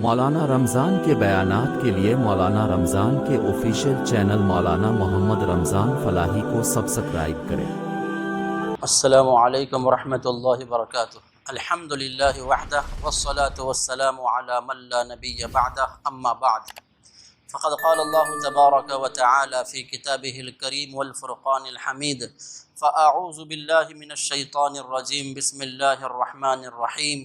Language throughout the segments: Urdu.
مولانا رمضان کے بیانات کے لیے مولانا رمضان کے آفیشیل چینل مولانا محمد رمضان فلاحی کو سبسکرائب کریں۔ السلام علیکم ورحمۃ اللہ وبرکاتہ۔ الحمد للہ وحدہ والصلاة والسلام علی من لا نبی بعدہ، اما بعد فقد قال اللہ تبارک وتعالی فی کتابہ الکریم والفرقان الحمید، فاعوذ باللہ من الشیطان الرجیم، بسم اللہ الرحمن الرحیم۔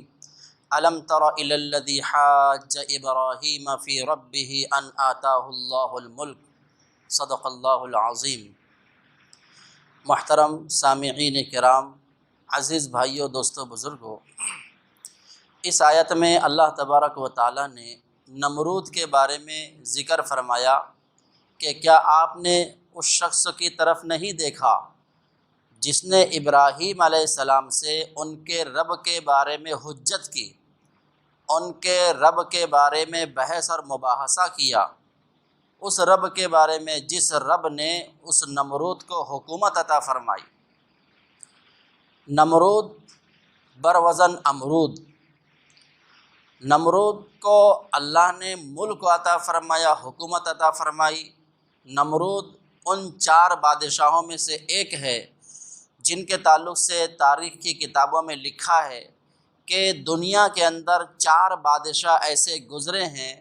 الم تر الی الذی حاج ابراہیم فی ربہ ان آتاہ اللہ الملک، صدق اللہ العظیم۔ محترم سامعین کرام، عزیز بھائیوں، دوستوں، بزرگوں، اس آیت میں اللہ تبارک و تعالی نے نمرود کے بارے میں ذکر فرمایا کہ کیا آپ نے اس شخص کی طرف نہیں دیکھا جس نے ابراہیم علیہ السلام سے ان کے رب کے بارے میں حجت کی، ان کے رب کے بارے میں بحث اور مباحثہ کیا، اس رب کے بارے میں جس رب نے اس نمرود کو حکومت عطا فرمائی۔ نمرود بروزن امرود، نمرود کو اللہ نے ملک عطا فرمایا، حکومت عطا فرمائی۔ نمرود ان 4 بادشاہوں میں سے ایک ہے جن کے تعلق سے تاریخ کی کتابوں میں لکھا ہے کہ دنیا کے اندر 4 بادشاہ ایسے گزرے ہیں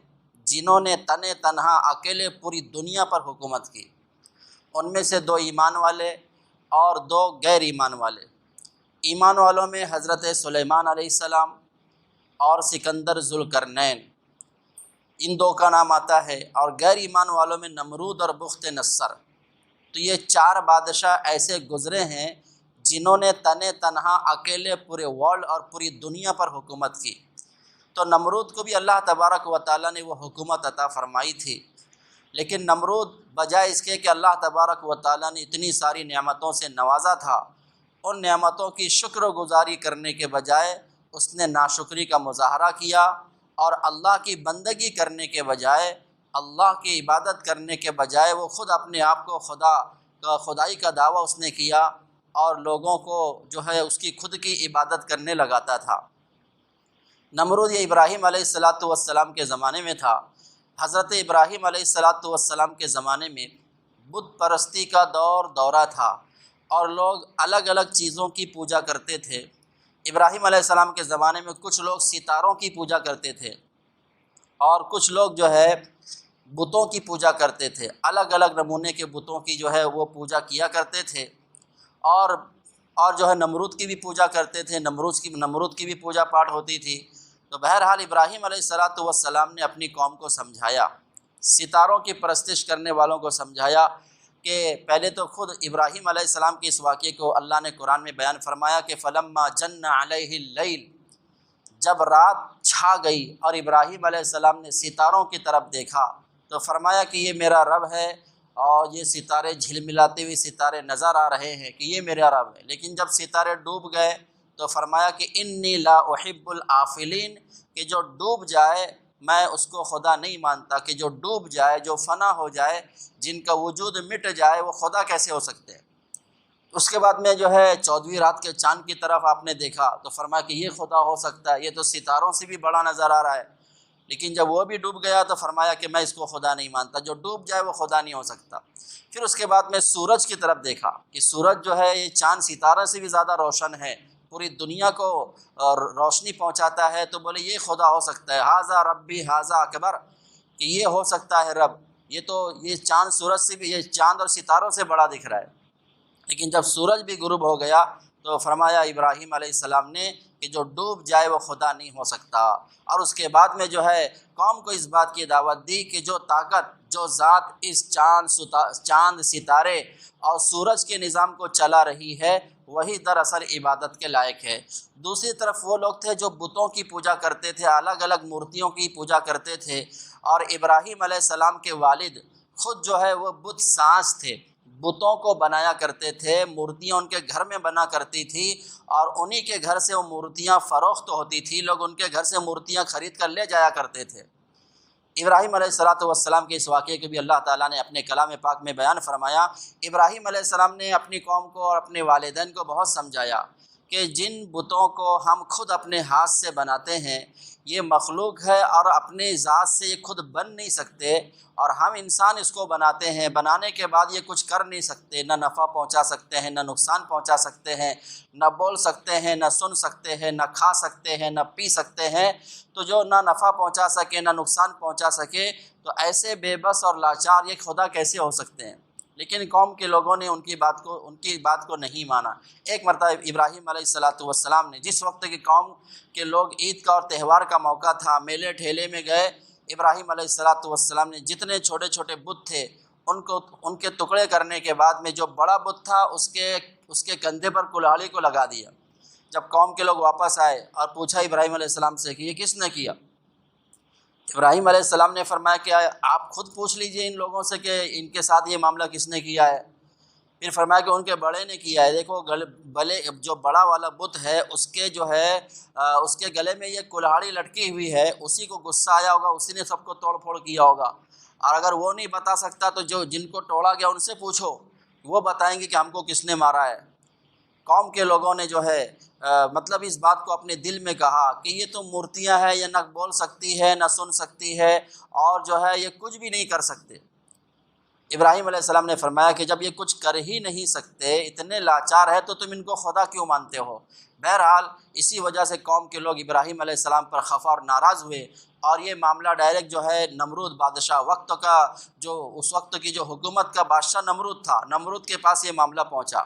جنہوں نے تنہا اکیلے پوری دنیا پر حکومت کی۔ ان میں سے 2 ایمان والے اور 2 غیر ایمان والے۔ ایمان والوں میں حضرت سلیمان علیہ السلام اور سکندر ذوالقرنین، ان 2 کا نام آتا ہے، اور غیر ایمان والوں میں نمرود اور بخت نصر۔ تو یہ 4 بادشاہ ایسے گزرے ہیں جنہوں نے تنہا اکیلے پورے ورلڈ اور پوری دنیا پر حکومت کی۔ تو نمرود کو بھی اللہ تبارک و تعالیٰ نے وہ حکومت عطا فرمائی تھی، لیکن نمرود بجائے اس کے کہ اللہ تبارک و تعالیٰ نے اتنی ساری نعمتوں سے نوازا تھا، ان نعمتوں کی شکر و گزاری کرنے کے بجائے اس نے ناشکری کا مظاہرہ کیا، اور اللہ کی بندگی کرنے کے بجائے، اللہ کی عبادت کرنے کے بجائے وہ خود اپنے آپ کو خدائی کا دعویٰ اس نے کیا، اور لوگوں کو جو ہے اس کی خود کی عبادت کرنے لگاتا تھا۔ نمرود یہ ابراہیم علیہ السلام کے زمانے میں تھا۔ حضرت ابراہیم علیہ السلام کے زمانے میں بت پرستی کا دورہ تھا، اور لوگ الگ الگ چیزوں کی پوجا کرتے تھے۔ ابراہیم علیہ السلام کے زمانے میں کچھ لوگ ستاروں کی پوجا کرتے تھے، اور کچھ لوگ جو ہے بتوں کی پوجا کرتے تھے، الگ الگ نمونے کے بتوں کی جو ہے وہ پوجا کیا کرتے تھے، اور جو ہے نمرود کی بھی پوجا کرتے تھے، نمرود کی بھی پوجا پاٹ ہوتی تھی۔ تو بہرحال ابراہیم علیہ السلام نے اپنی قوم کو سمجھایا، ستاروں کی پرستش کرنے والوں کو سمجھایا کہ پہلے تو خود ابراہیم علیہ السلام کے اس واقعے کو اللہ نے قرآن میں بیان فرمایا کہ فلما جن علیہ اللیل، جب رات چھا گئی اور ابراہیم علیہ السلام نے ستاروں کی طرف دیکھا تو فرمایا کہ یہ میرا رب ہے، اور یہ ستارے جھلملاتے ہوئے ستارے نظر آ رہے ہیں کہ یہ میرا رب ہے۔ لیکن جب ستارے ڈوب گئے تو فرمایا کہ انی لا احب الآفلین، کہ جو ڈوب جائے میں اس کو خدا نہیں مانتا، کہ جو ڈوب جائے، جو فنا ہو جائے، جن کا وجود مٹ جائے، وہ خدا کیسے ہو سکتے ہیں۔ اس کے بعد میں جو ہے 14ویں رات کے چاند کی طرف آپ نے دیکھا تو فرمایا کہ یہ خدا ہو سکتا ہے، یہ تو ستاروں سے بھی بڑا نظر آ رہا ہے۔ لیکن جب وہ بھی ڈوب گیا تو فرمایا کہ میں اس کو خدا نہیں مانتا، جو ڈوب جائے وہ خدا نہیں ہو سکتا۔ پھر اس کے بعد میں سورج کی طرف دیکھا کہ سورج جو ہے یہ چاند ستارہ سے بھی زیادہ روشن ہے، پوری دنیا کو روشنی پہنچاتا ہے، تو بولے یہ خدا ہو سکتا ہے، ھذا ربی ھذا اکبر، کہ یہ ہو سکتا ہے رب، یہ چاند سورج سے بھی، یہ چاند اور ستاروں سے بڑا دکھ رہا ہے۔ لیکن جب سورج بھی غروب ہو گیا تو فرمایا ابراہیم علیہ السلام نے کہ جو ڈوب جائے وہ خدا نہیں ہو سکتا۔ اور اس کے بعد میں جو ہے قوم کو اس بات کی دعوت دی کہ جو طاقت، جو ذات اس چاند، ستارے اور سورج کے نظام کو چلا رہی ہے، وہی دراصل عبادت کے لائق ہے۔ دوسری طرف وہ لوگ تھے جو بتوں کی پوجا کرتے تھے، الگ الگ مورتیوں کی پوجا کرتے تھے، اور ابراہیم علیہ السلام کے والد خود جو ہے وہ بت ساز تھے، بتوں کو بنایا کرتے تھے، مورتیاں ان کے گھر میں بنا کرتی تھی، اور انہی کے گھر سے وہ مورتیاں فروخت ہوتی تھی، لوگ ان کے گھر سے مورتیاں خرید کر لے جایا کرتے تھے۔ ابراہیم علیہ السلام کے اس واقعے کو بھی اللہ تعالیٰ نے اپنے کلام پاک میں بیان فرمایا۔ ابراہیم علیہ السلام نے اپنی قوم کو اور اپنے والدین کو بہت سمجھایا کہ جن بتوں کو ہم خود اپنے ہاتھ سے بناتے ہیں، یہ مخلوق ہے اور اپنے ذات سے یہ خود بن نہیں سکتے، اور ہم انسان اس کو بناتے ہیں، بنانے کے بعد یہ کچھ کر نہیں سکتے، نہ نفع پہنچا سکتے ہیں، نہ نقصان پہنچا سکتے ہیں، نہ بول سکتے ہیں، نہ سن سکتے ہیں، نہ کھا سکتے ہیں، نہ پی سکتے ہیں۔ تو جو نہ نفع پہنچا سکے نہ نقصان پہنچا سکے، تو ایسے بے بس اور لاچار یہ خدا کیسے ہو سکتے ہیں؟ لیکن قوم کے لوگوں نے ان کی بات کو نہیں مانا۔ ایک مرتبہ ابراہیم علیہ السلام نے، جس وقت کی قوم کے لوگ عید کا اور تہوار کا موقع تھا، میلے ٹھیلے میں گئے، ابراہیم علیہ السلام نے جتنے چھوٹے چھوٹے بت تھے ان کے ٹکڑے کرنے کے بعد میں جو بڑا بت تھا اس کے کندھے پر کلہاڑی کو لگا دیا۔ جب قوم کے لوگ واپس آئے اور پوچھا ابراہیم علیہ السلام سے کہ یہ کس نے کیا، ابراہیم علیہ السلام نے فرمایا کہ آپ خود پوچھ لیجئے ان لوگوں سے کہ ان کے ساتھ یہ معاملہ کس نے کیا ہے۔ پھر فرمایا کہ ان کے بڑے نے کیا ہے۔ دیکھو جو بڑا والا بت ہے اس کے گلے میں یہ کلہاڑی لٹکی ہوئی ہے، اسی کو غصہ آیا ہوگا، اسی نے سب کو توڑ پھوڑ کیا ہوگا۔ اور اگر وہ نہیں بتا سکتا تو جن کو توڑا گیا ان سے پوچھو، وہ بتائیں گے کہ ہم کو کس نے مارا ہے۔ قوم کے لوگوں نے جو ہے مطلب اس بات کو اپنے دل میں کہا کہ یہ تو مورتیاں ہیں، یہ نہ بول سکتی ہے نہ سن سکتی ہے، اور جو ہے یہ کچھ بھی نہیں کر سکتے۔ ابراہیم علیہ السلام نے فرمایا کہ جب یہ کچھ کر ہی نہیں سکتے، اتنے لاچار ہے، تو تم ان کو خدا کیوں مانتے ہو؟ بہرحال اسی وجہ سے قوم کے لوگ ابراہیم علیہ السلام پر خفا اور ناراض ہوئے، اور یہ معاملہ ڈائریکٹ جو ہے نمرود بادشاہ اس وقت کی جو حکومت کا بادشاہ نمرود تھا، نمرود کے پاس یہ معاملہ پہنچا۔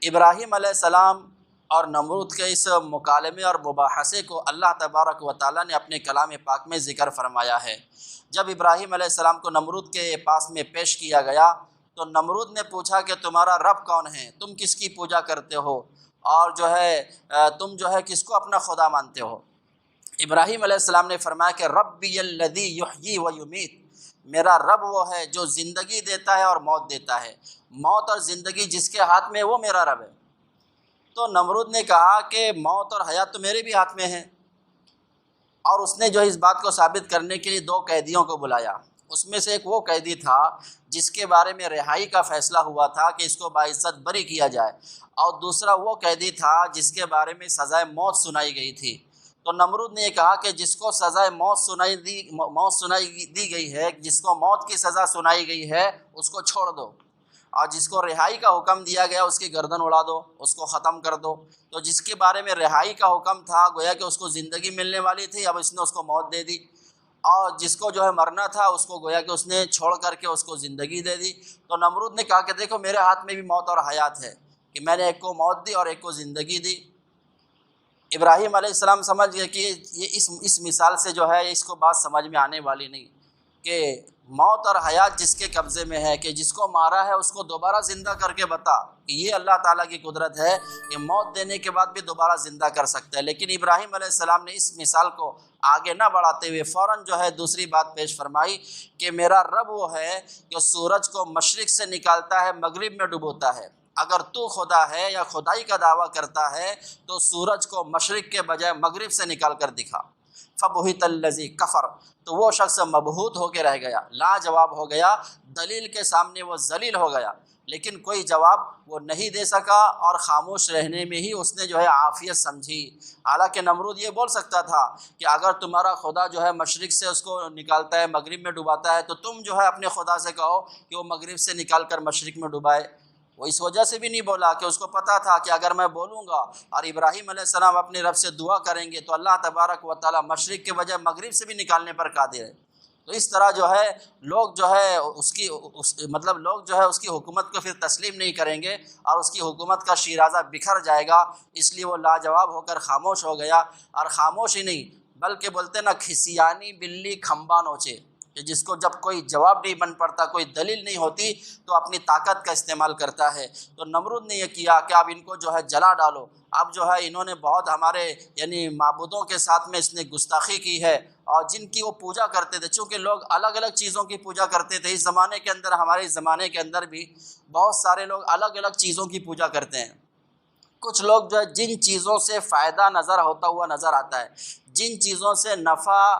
ابراہیم علیہ السلام اور نمرود کے اس مکالمے اور مباحثے کو اللہ تبارک و تعالیٰ نے اپنے کلام پاک میں ذکر فرمایا ہے۔ جب ابراہیم علیہ السلام کو نمرود کے پاس میں پیش کیا گیا تو نمرود نے پوچھا کہ تمہارا رب کون ہے، تم کس کی پوجا کرتے ہو، اور جو ہے تم جو ہے کس کو اپنا خدا مانتے ہو؟ ابراہیم علیہ السلام نے فرمایا کہ ربی الذی یحیی و یمیت، میرا رب وہ ہے جو زندگی دیتا ہے اور موت دیتا ہے، موت اور زندگی جس کے ہاتھ میں وہ میرا رب ہے۔ تو نمرود نے کہا کہ موت اور حیات تو میرے بھی ہاتھ میں ہے، اور اس نے جو اس بات کو ثابت کرنے کے لیے 2 قیدیوں کو بلایا۔ اس میں سے ایک وہ قیدی تھا جس کے بارے میں رہائی کا فیصلہ ہوا تھا کہ اس کو باعزت بری کیا جائے، اور دوسرا وہ قیدی تھا جس کے بارے میں سزائے موت سنائی گئی تھی۔ تو نمرود نے یہ کہا کہ جس کو سزائے موت سنائی دی گئی ہے، جس کو موت کی سزا سنائی گئی ہے، اس کو چھوڑ دو، اور جس کو رہائی کا حکم دیا گیا اس کی گردن اڑا دو، اس کو ختم کر دو۔ تو جس کے بارے میں رہائی کا حکم تھا، گویا کہ اس کو زندگی ملنے والی تھی، اب اس نے اس کو موت دے دی، اور جس کو جو ہے مرنا تھا اس کو گویا کہ اس نے چھوڑ کر کے اس کو زندگی دے دی۔ تو نمرود نے کہا کہ دیکھو میرے ہاتھ میں بھی موت اور حیات ہے، کہ میں نے ایک کو موت دی اور ایک کو زندگی دی۔ ابراہیم علیہ السلام سمجھ گئے کہ یہ اس مثال سے جو ہے اس کو بات سمجھ میں آنے والی نہیں، کہ موت اور حیات جس کے قبضے میں ہے، کہ جس کو مارا ہے اس کو دوبارہ زندہ کر کے بتا، کہ یہ اللہ تعالیٰ کی قدرت ہے کہ موت دینے کے بعد بھی دوبارہ زندہ کر سکتا ہے۔ لیکن ابراہیم علیہ السلام نے اس مثال کو آگے نہ بڑھاتے ہوئے فوراً جو ہے دوسری بات پیش فرمائی کہ میرا رب وہ ہے کہ سورج کو مشرق سے نکالتا ہے، مغرب میں ڈبوتا ہے۔ اگر تو خدا ہے یا خدائی کا دعویٰ کرتا ہے تو سورج کو مشرق کے بجائے مغرب سے نکال کر دکھا۔ فبہت الذی کفر، تو وہ شخص مبہوت ہو کے رہ گیا، لاجواب ہو گیا، دلیل کے سامنے وہ ذلیل ہو گیا، لیکن کوئی جواب وہ نہیں دے سکا، اور خاموش رہنے میں ہی اس نے جو ہے عافیت سمجھی۔ حالانکہ نمرود یہ بول سکتا تھا کہ اگر تمہارا خدا جو ہے مشرق سے اس کو نکالتا ہے مغرب میں ڈباتا ہے تو تم جو ہے اپنے خدا سے کہو کہ وہ مغرب سے نکال کر مشرق میں ڈبائے۔ وہ اس وجہ سے بھی نہیں بولا کہ اس کو پتہ تھا کہ اگر میں بولوں گا اور ابراہیم علیہ السلام اپنے رب سے دعا کریں گے تو اللہ تبارک و تعالیٰ مشرق کے بجائے مغرب سے بھی نکالنے پر قادر ہے۔ تو اس طرح جو ہے لوگ جو ہے اس کی حکومت کو پھر تسلیم نہیں کریں گے، اور اس کی حکومت کا شیرازہ بکھر جائے گا، اس لیے وہ لاجواب ہو کر خاموش ہو گیا۔ اور خاموش ہی نہیں بلکہ بولتے نا کھسیانی بلی کھمبا نوچے، کہ جس کو جب کوئی جواب نہیں بن پڑتا، کوئی دلیل نہیں ہوتی، تو اپنی طاقت کا استعمال کرتا ہے۔ تو نمرود نے یہ کیا کہ اب ان کو جو ہے جلا ڈالو، اب جو ہے انہوں نے بہت ہمارے معبودوں کے ساتھ میں اس نے گستاخی کی ہے، اور جن کی وہ پوجا کرتے تھے، چونکہ لوگ الگ الگ چیزوں کی پوجا کرتے تھے اس زمانے کے اندر، ہمارے زمانے کے اندر بھی بہت سارے لوگ الگ الگ چیزوں کی پوجا کرتے ہیں۔ کچھ لوگ جو ہے جن چیزوں سے فائدہ نظر آتا ہے، جن چیزوں سے نفع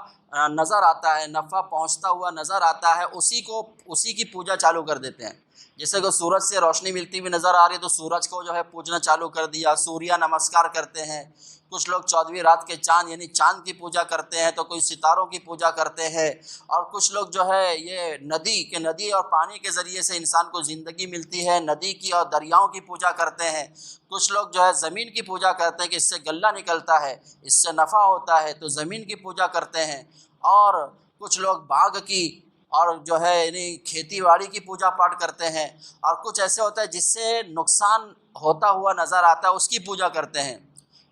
نظر آتا ہے، نفع پہنچتا ہوا نظر آتا ہے، اسی کی پوجا چالو کر دیتے ہیں۔ جیسے کہ سورج سے روشنی ملتی ہوئی نظر آ رہی ہے تو سورج کو جو ہے پوجنا چالو کر دیا، سوریہ نمسکار کرتے ہیں، کچھ لوگ 14ویں رات کے چاند یعنی چاند کی پوجا کرتے ہیں، تو کوئی ستاروں کی پوجا کرتے ہیں، اور کچھ لوگ جو ہے یہ ندی اور پانی کے ذریعے سے انسان کو زندگی ملتی ہے، ندی کی اور دریاؤں کی پوجا کرتے ہیں، کچھ لوگ جو ہے زمین کی پوجا کرتے ہیں کہ اس سے غلہ نکلتا ہے، اس سے نفع ہوتا ہے، تو زمین کی پوجا کرتے ہیں، اور کچھ لوگ باغ کی اور جو ہے یعنی کھیتی باڑی کی پوجا پاٹ کرتے ہیں، اور کچھ ایسے ہوتا ہے جس سے نقصان ہوتا ہوا نظر آتا ہے اس کی پوجا کرتے ہیں،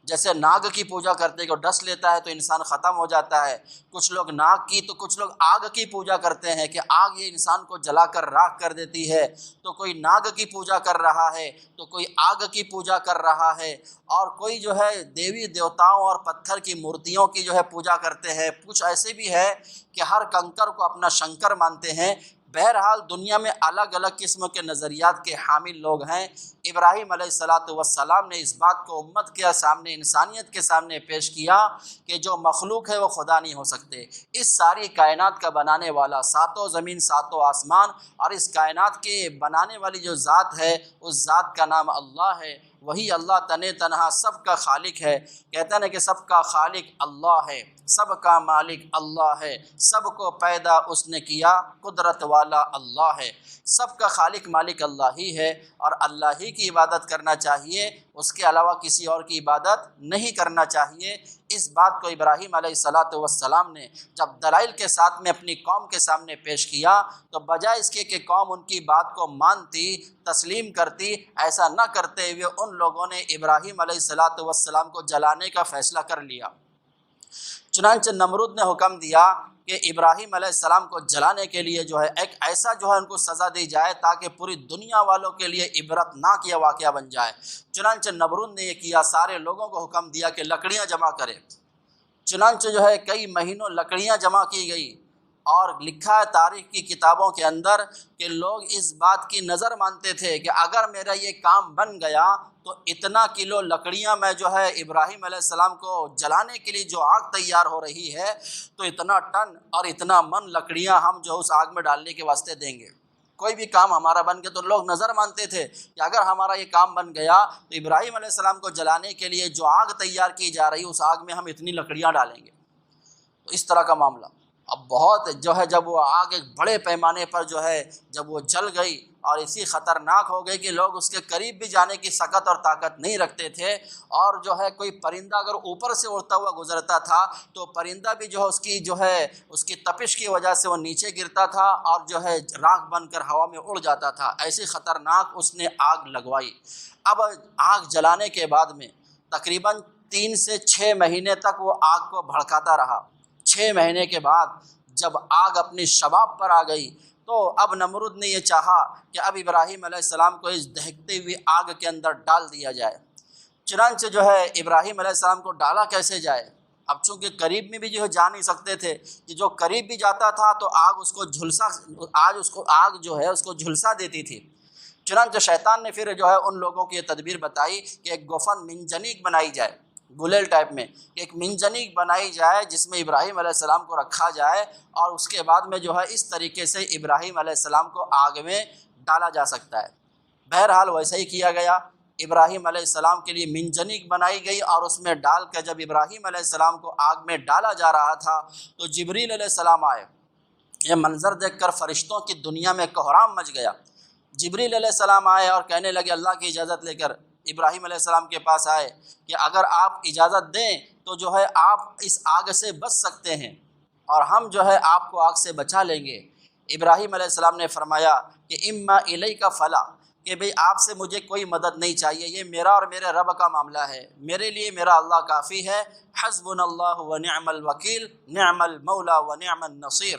جیسے ناگ کی پوجا کرتے ہیں کہ ڈس لیتا ہے تو انسان ختم ہو جاتا ہے، کچھ لوگ ناگ کی، تو کچھ لوگ آگ کی پوجا کرتے ہیں کہ آگ یہ انسان کو جلا کر راکھ کر دیتی ہے، تو کوئی ناگ کی پوجا کر رہا ہے، تو کوئی آگ کی پوجا کر رہا ہے، اور کوئی جو ہے دیوی دیوتاؤں اور پتھر کی مورتیوں کی جو ہے پوجا کرتے ہیں، کچھ ایسے بھی ہے کہ ہر کنکر کو اپنا شنکر مانتے ہیں۔ بہرحال دنیا میں الگ الگ قسم کے نظریات کے حامل لوگ ہیں۔ ابراہیم علیہ السلام نے اس بات کو امت کے سامنے، انسانیت کے سامنے پیش کیا کہ جو مخلوق ہے وہ خدا نہیں ہو سکتے، اس ساری کائنات کا بنانے والا، ساتوں زمین ساتوں آسمان اور اس کائنات کے بنانے والی جو ذات ہے اس ذات کا نام اللہ ہے، وہی اللہ تنہا سب کا خالق ہے۔ کہتے ہیں کہ سب کا خالق اللہ ہے، سب کا مالک اللہ ہے، سب کو پیدا اس نے کیا، قدرت والا اللہ ہے، سب کا خالق مالک اللہ ہی ہے، اور اللہ ہی کی عبادت کرنا چاہیے، اس کے علاوہ کسی اور کی عبادت نہیں کرنا چاہیے۔ اس بات کو ابراہیم علیہ السلام نے جب دلائل کے ساتھ میں اپنی قوم کے سامنے پیش کیا تو بجائے اس کے کہ قوم ان کی بات کو مانتی، تسلیم کرتی، ایسا نہ کرتے ہوئے ان لوگوں نے ابراہیم علیہ السلام کو جلانے کا فیصلہ کر لیا۔ چنانچہ نمرود نے حکم دیا کہ ابراہیم علیہ السلام کو جلانے کے لیے جو ہے ایک ایسا جو ہے ان کو سزا دی جائے تاکہ پوری دنیا والوں کے لیے عبرت ناک یہ واقعہ بن جائے۔ چنانچہ نمرود نے یہ کیا، سارے لوگوں کو حکم دیا کہ لکڑیاں جمع کرے۔ چنانچہ جو ہے کئی مہینوں لکڑیاں جمع کی گئی، اور لکھا ہے تاریخ کی کتابوں کے اندر کہ لوگ اس بات کی نظر مانتے تھے کہ اگر میرا یہ کام بن گیا تو اتنا کلو لکڑیاں میں جو ہے ابراہیم علیہ السلام کو جلانے کے لیے جو آگ تیار ہو رہی ہے تو اتنا ٹن اور اتنا من لکڑیاں ہم جو اس آگ میں ڈالنے کے واسطے دیں گے۔ کوئی بھی کام ہمارا بن گیا تو لوگ نظر مانتے تھے کہ اگر ہمارا یہ کام بن گیا تو ابراہیم علیہ السلام کو جلانے کے لیے جو آگ تیار کی جا رہی اس آگ میں ہم اتنی لکڑیاں ڈالیں گے۔ تو اس طرح کا معاملہ اب بہت جو ہے جب وہ آگ ایک بڑے پیمانے پر جو ہے جب وہ جل گئی اور اسی خطرناک ہو گئی کہ لوگ اس کے قریب بھی جانے کی سکت اور طاقت نہیں رکھتے تھے، اور جو ہے کوئی پرندہ اگر اوپر سے اڑتا ہوا گزرتا تھا تو پرندہ بھی جو ہے اس کی تپش کی وجہ سے وہ نیچے گرتا تھا اور جو ہے راکھ بن کر ہوا میں اڑ جاتا تھا، ایسی خطرناک اس نے آگ لگوائی۔ اب آگ جلانے کے بعد میں تقریباً 3 سے 6 مہینے تک وہ آگ کو بھڑکاتا رہا۔ 6 مہینے کے بعد جب آگ اپنی شباب پر آ گئی تو اب نمرود نے یہ چاہا کہ اب ابراہیم علیہ السلام کو اس دہکتے ہوئی آگ کے اندر ڈال دیا جائے۔ چنانچہ جو ہے ابراہیم علیہ السلام کو ڈالا کیسے جائے؟ اب چونکہ قریب میں بھی جو ہے جا نہیں سکتے تھے کہ جو قریب بھی جاتا تھا تو آگ اس کو جھلسا دیتی تھی۔ چنانچہ شیطان نے پھر جو ہے ان لوگوں کی یہ تدبیر بتائی کہ ایک گوفن منجنیق بنائی جائے، گلیل ٹائپ میں ایک منجنیق بنائی جائے جس میں ابراہیم علیہ السلام کو رکھا جائے، اور اس کے بعد میں جو ہے اس طریقے سے ابراہیم علیہ السلام کو آگ میں ڈالا جا سکتا ہے۔ بہرحال ویسا ہی کیا گیا، ابراہیم علیہ السلام کے لیے منجنیق بنائی گئی، اور اس میں ڈال کر جب ابراہیم علیہ السلام کو آگ میں ڈالا جا رہا تھا تو جبریل علیہ السلام آئے۔ یہ منظر دیکھ کر فرشتوں کی دنیا میں کوہرام مچ گیا۔ جبریل علیہ السلام آئے اور کہنے لگے، اللہ کی اجازت لے کر ابراہیم علیہ السلام کے پاس آئے کہ اگر آپ اجازت دیں تو جو ہے آپ اس آگ سے بچ سکتے ہیں اور ہم جو ہے آپ کو آگ سے بچا لیں گے۔ ابراہیم علیہ السلام نے فرمایا کہ اما الیک فلا، کہ بھئی آپ سے مجھے کوئی مدد نہیں چاہیے، یہ میرا اور میرے رب کا معاملہ ہے، میرے لیے میرا اللہ کافی ہے، حسبنا اللہ ونعم الوکیل نعم المولا ونعم النصیر۔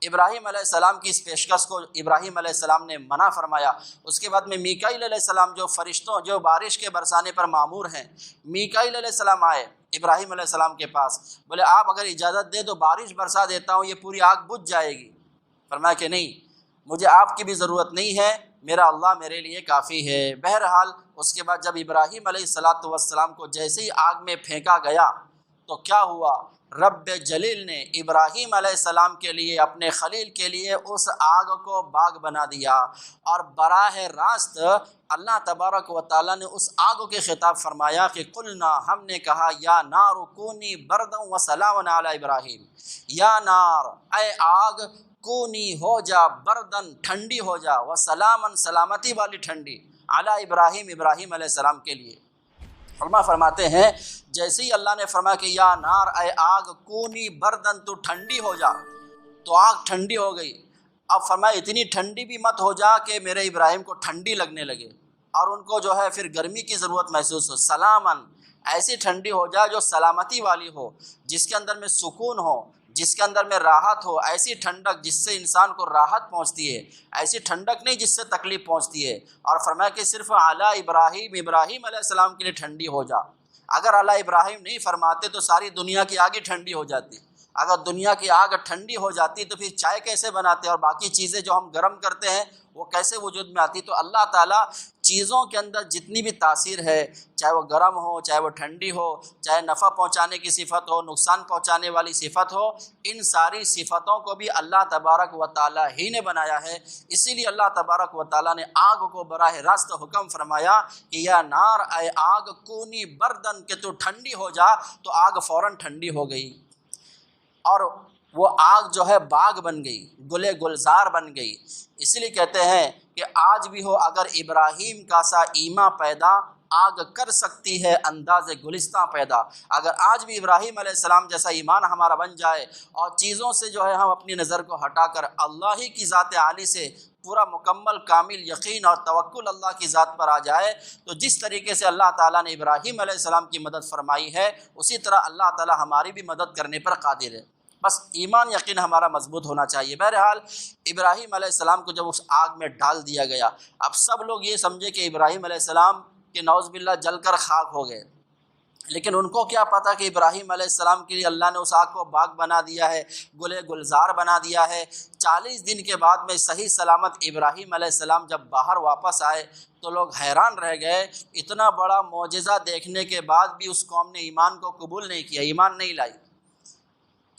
ابراہیم علیہ السلام کی اس پیشکش کو ابراہیم علیہ السلام نے منع فرمایا۔ اس کے بعد میں میکائیل علیہ السلام جو فرشتوں جو بارش کے برسانے پر مامور ہیں، میکائیل علیہ السلام آئے ابراہیم علیہ السلام کے پاس، بولے آپ اگر اجازت دے تو بارش برسا دیتا ہوں، یہ پوری آگ بجھ جائے گی۔ فرمایا کہ نہیں، مجھے آپ کی بھی ضرورت نہیں ہے، میرا اللہ میرے لیے کافی ہے۔ بہرحال اس کے بعد جب ابراہیم علیہ السلام کو جیسے ہی آگ میں پھینکا گیا تو کیا ہوا رب جلیل نے ابراہیم علیہ السلام کے لیے، اپنے خلیل کے لیے اس آگ کو باغ بنا دیا، اور براہ راست اللہ تبارک و تعالیٰ نے اس آگ کے خطاب فرمایا کہ قلنا، ہم نے کہا، یا نار کونی بردا و سلاما علی ابراہیم، یا نار، اے آگ، کونی، ہو جا، بردن، ٹھنڈی ہو جا، و سلامن، سلامتی والی ٹھنڈی، علی ابراہیم، ابراہیم علیہ السلام کے لیے۔ علماء فرماتے ہیں جیسے ہی اللہ نے فرمایا کہ یا نار، اے آگ، کونی بردن، تو ٹھنڈی ہو جا، تو آگ ٹھنڈی ہو گئی۔ اب فرمایا اتنی ٹھنڈی بھی مت ہو جا کہ میرے ابراہیم کو ٹھنڈی لگنے لگے اور ان کو جو ہے پھر گرمی کی ضرورت محسوس ہو۔ سلامن، ایسی ٹھنڈی ہو جا جو سلامتی والی ہو، جس کے اندر میں سکون ہو، جس کے اندر میں راحت ہو، ایسی ٹھنڈک جس سے انسان کو راحت پہنچتی ہے، ایسی ٹھنڈک نہیں جس سے تکلیف پہنچتی ہے۔ اور فرمایا کہ صرف اعلیٰ ابراہیم، ابراہیم علیہ السلام کے لیے ٹھنڈی ہو جا۔ اگر اعلیٰ ابراہیم نہیں فرماتے تو ساری دنیا کی آگ ہی ٹھنڈی ہو جاتی۔ اگر دنیا کی آگ ٹھنڈی ہو جاتی تو پھر چائے کیسے بناتے اور باقی چیزیں جو ہم گرم کرتے ہیں وہ کیسے وجود میں آتی؟ تو اللہ تعالیٰ چیزوں کے اندر جتنی بھی تاثیر ہے، چاہے وہ گرم ہو، چاہے وہ ٹھنڈی ہو، چاہے نفع پہنچانے کی صفت ہو، نقصان پہنچانے والی صفت ہو، ان ساری صفتوں کو بھی اللہ تبارک و تعالیٰ ہی نے بنایا ہے۔ اسی لیے اللہ تبارک و تعالیٰ نے آگ کو براہ راست حکم فرمایا کہ یا نار، اے آگ، کونی بردن، کہ تو ٹھنڈی ہو جا، تو آگ فوراً ٹھنڈی ہو گئی، اور وہ آگ جو ہے باغ بن گئی، گلے گلزار بن گئی۔ اس لیے کہتے ہیں کہ آج بھی ہو اگر ابراہیم کا سا ایمان پیدا، آگ کر سکتی ہے انداز گلستہ پیدا۔ اگر آج بھی ابراہیم علیہ السلام جیسا ایمان ہمارا بن جائے اور چیزوں سے جو ہے ہم اپنی نظر کو ہٹا کر اللہ ہی کی ذات عالی سے پورا مکمل کامل یقین اور توکل اللہ کی ذات پر آ جائے، تو جس طریقے سے اللہ تعالیٰ نے ابراہیم علیہ السلام کی مدد فرمائی ہے، اسی طرح اللہ تعالیٰ ہماری بھی مدد کرنے پر قادر ہے۔ بس ایمان یقین ہمارا مضبوط ہونا چاہیے۔ بہرحال ابراہیم علیہ السلام کو جب اس آگ میں ڈال دیا گیا، اب سب لوگ یہ سمجھے کہ ابراہیم علیہ السلام کے نعوذ باللہ جل کر خاک ہو گئے، لیکن ان کو کیا پتہ کہ ابراہیم علیہ السلام کے لیے اللہ نے اس آگ کو باغ بنا دیا ہے، گلے گلزار بنا دیا ہے۔ 40 دن کے بعد میں صحیح سلامت ابراہیم علیہ السلام جب باہر واپس آئے تو لوگ حیران رہ گئے، اتنا بڑا معجزہ دیکھنے کے بعد بھی اس قوم نے ایمان کو قبول نہیں کیا، ایمان نہیں لائی۔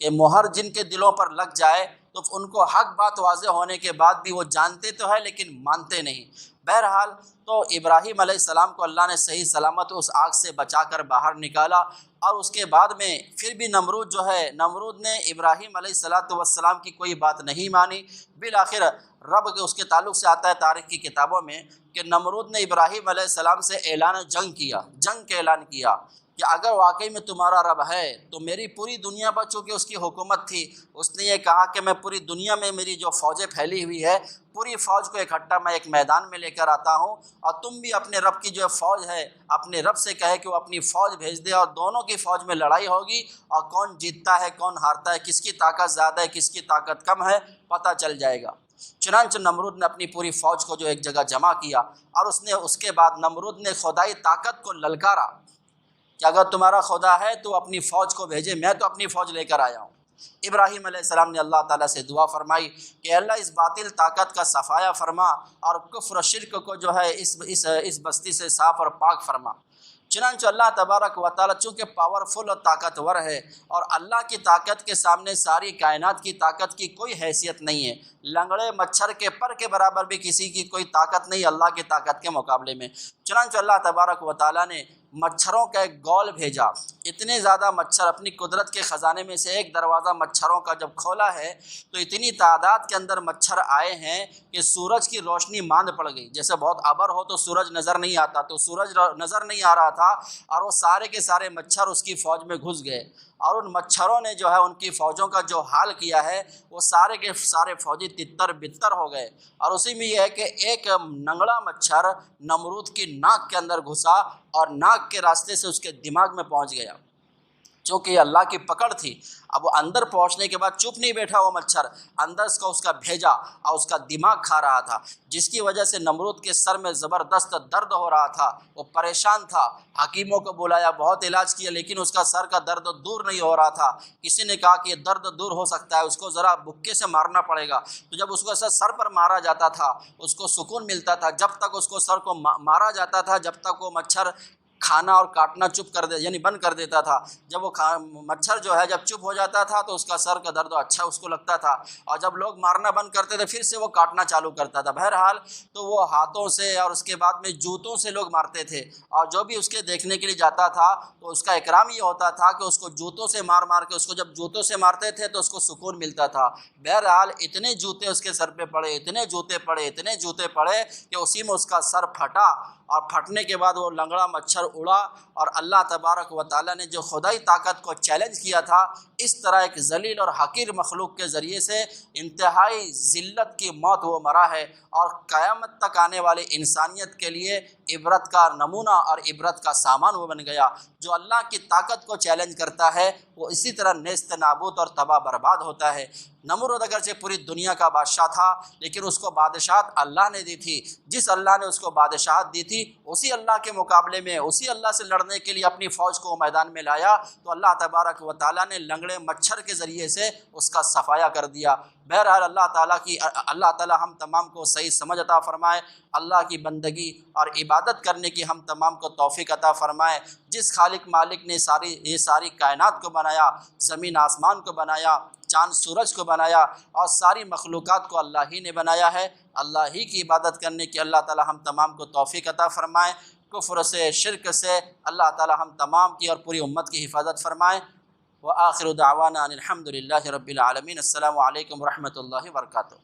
کہ مہر جن کے دلوں پر لگ جائے تو ان کو حق بات واضح ہونے کے بعد بھی وہ جانتے تو ہے لیکن مانتے نہیں۔ بہرحال تو ابراہیم علیہ السلام کو اللہ نے صحیح سلامت اس آگ سے بچا کر باہر نکالا، اور اس کے بعد میں پھر بھی نمرود جو ہے، نمرود نے ابراہیم علیہ السلام کی کوئی بات نہیں مانی۔ بالآخر رب کے اس کے تعلق سے آتا ہے تاریخ کی کتابوں میں کہ نمرود نے ابراہیم علیہ السلام سے اعلان جنگ کیا، جنگ کا اعلان کیا کہ اگر واقعی میں تمہارا رب ہے تو میری پوری دنیا پر، چونکہ اس کی حکومت تھی، اس نے یہ کہا کہ میں پوری دنیا میں میری جو فوجیں پھیلی ہوئی ہے، پوری فوج کو اکٹھا میں ایک میدان میں لے کر آتا ہوں، اور تم بھی اپنے رب کی جو فوج ہے اپنے رب سے کہے کہ وہ اپنی فوج بھیج دے، اور دونوں کی فوج میں لڑائی ہوگی، اور کون جیتتا ہے کون ہارتا ہے، کس کی طاقت زیادہ ہے کس کی طاقت کم ہے، پتہ چل جائے گا۔ چنانچہ نمرود نے اپنی پوری فوج کو جو ایک جگہ جمع کیا، اور اس کے بعد نمرود نے خدائی طاقت کو للکارا کہ اگر تمہارا خدا ہے تو اپنی فوج کو بھیجے، میں تو اپنی فوج لے کر آیا ہوں۔ ابراہیم علیہ السلام نے اللہ تعالیٰ سے دعا فرمائی کہ اللہ اس باطل طاقت کا صفایا فرما، اور کفر و شرک کو جو ہے اس بستی سے صاف اور پاک فرما۔ چنانچہ اللہ تبارک و تعالیٰ چونکہ پاورفل اور طاقتور ہے، اور اللہ کی طاقت کے سامنے ساری کائنات کی طاقت کی کوئی حیثیت نہیں ہے، لنگڑے مچھر کے پر کے برابر بھی کسی کی کوئی طاقت نہیں اللہ کی طاقت کے مقابلے میں۔ چنانچہ اللہ تبارک و تعالیٰ نے مچھروں کا ایک گول بھیجا، اتنے زیادہ مچھر، اپنی قدرت کے خزانے میں سے ایک دروازہ مچھروں کا جب کھولا ہے تو اتنی تعداد کے اندر مچھر آئے ہیں کہ سورج کی روشنی ماند پڑ گئی۔ جیسے بہت ابر ہو تو سورج نظر نہیں آتا، تو سورج نظر نہیں آ رہا تھا، اور وہ سارے کے سارے مچھر اس کی فوج میں گھس گئے، اور ان مچھروں نے جو ہے ان کی فوجوں کا جو حال کیا ہے، وہ سارے کے سارے فوجی تتر بتر ہو گئے۔ اور اسی میں یہ ہے کہ ایک ننگڑا مچھر نمرود کی ناک کے اندر گھسا، اور ناک کے راستے سے اس کے دماغ میں پہنچ گیا، چونکہ یہ اللہ کی پکڑ تھی۔ اب وہ اندر پہنچنے کے بعد چپ نہیں بیٹھا، وہ مچھر اندر اس کا بھیجا، اور اس کا دماغ کھا رہا تھا، جس کی وجہ سے نمرود کے سر میں زبردست درد ہو رہا تھا، وہ پریشان تھا۔ حکیموں کو بلایا، بہت علاج کیا، لیکن اس کا سر کا درد دور نہیں ہو رہا تھا۔ کسی نے کہا کہ یہ درد دور ہو سکتا ہے، اس کو ذرا بکے سے مارنا پڑے گا۔ تو جب اس کو سر پر مارا جاتا تھا اس کو سکون ملتا تھا، جب تک اس کو سر کو مارا جاتا تھا جب تک وہ مچھر کھانا اور کاٹنا چپ کر دے یعنی بند کر دیتا تھا۔ جب وہ مچھر جو ہے جب چپ ہو جاتا تھا تو اس کا سر کا درد اچھا اس کو لگتا تھا، اور جب لوگ مارنا بند کرتے تھے پھر سے وہ کاٹنا چالو کرتا تھا۔ بہرحال تو وہ ہاتھوں سے اور اس کے بعد میں جوتوں سے لوگ مارتے تھے، اور جو بھی اس کے دیکھنے کے لیے جاتا تھا تو اس کا اکرام یہ ہوتا تھا کہ اس کو جوتوں سے مار مار کے، اس کو جب جوتوں سے مارتے تھے تو اس کو سکون ملتا تھا۔ بہرحال اتنے جوتے اس کے سر پہ پڑے، اتنے جوتے پڑے، اتنے جوتے پڑے کہ اسی میں اس کا سر پھٹا، اور پھٹنے کے بعد وہ لنگڑا مچھر اڑا، اور اللہ تبارک و تعالیٰ نے جو خدائی طاقت کو چیلنج کیا تھا، اس طرح ایک ذلیل اور حقیر مخلوق کے ذریعے سے انتہائی ذلت کی موت وہ مرا ہے، اور قیامت تک آنے والے انسانیت کے لیے عبرت کا نمونہ اور عبرت کا سامان وہ بن گیا۔ جو اللہ کی طاقت کو چیلنج کرتا ہے وہ اسی طرح نیست نابود اور تباہ برباد ہوتا ہے۔ نمرود اگرچہ پوری دنیا کا بادشاہ تھا، لیکن اس کو بادشاہت اللہ نے دی تھی۔ جس اللہ نے اس کو بادشاہت دی تھی اسی اللہ کے مقابلے میں، اسی اللہ سے لڑنے کے لیے اپنی فوج کو میدان میں لایا، تو اللہ تبارک و تعالیٰ نے لنگڑے مچھر کے ذریعے سے اس کا صفایا کر دیا۔ بہرحال اللہ تعالیٰ ہم تمام کو صحیح سمجھ عطا فرمائے، اللہ کی بندگی اور عبادت کرنے کی ہم تمام کو توفیق عطا فرمائے۔ جس خالق مالک نے یہ ساری کائنات کو بنایا، زمین آسمان کو بنایا، چاند سورج کو بنایا، اور ساری مخلوقات کو اللہ ہی نے بنایا ہے، اللہ ہی کی عبادت کرنے کی اللہ تعالیٰ ہم تمام کو توفیق عطا فرمائے۔ کفر سے، شرک سے اللہ تعالیٰ ہم تمام کی اور پوری امت کی حفاظت فرمائے۔ وآخر دعوانا ان الحمد للہ رب العالمین۔ السلام علیکم ورحمۃ اللہ وبرکاتہ۔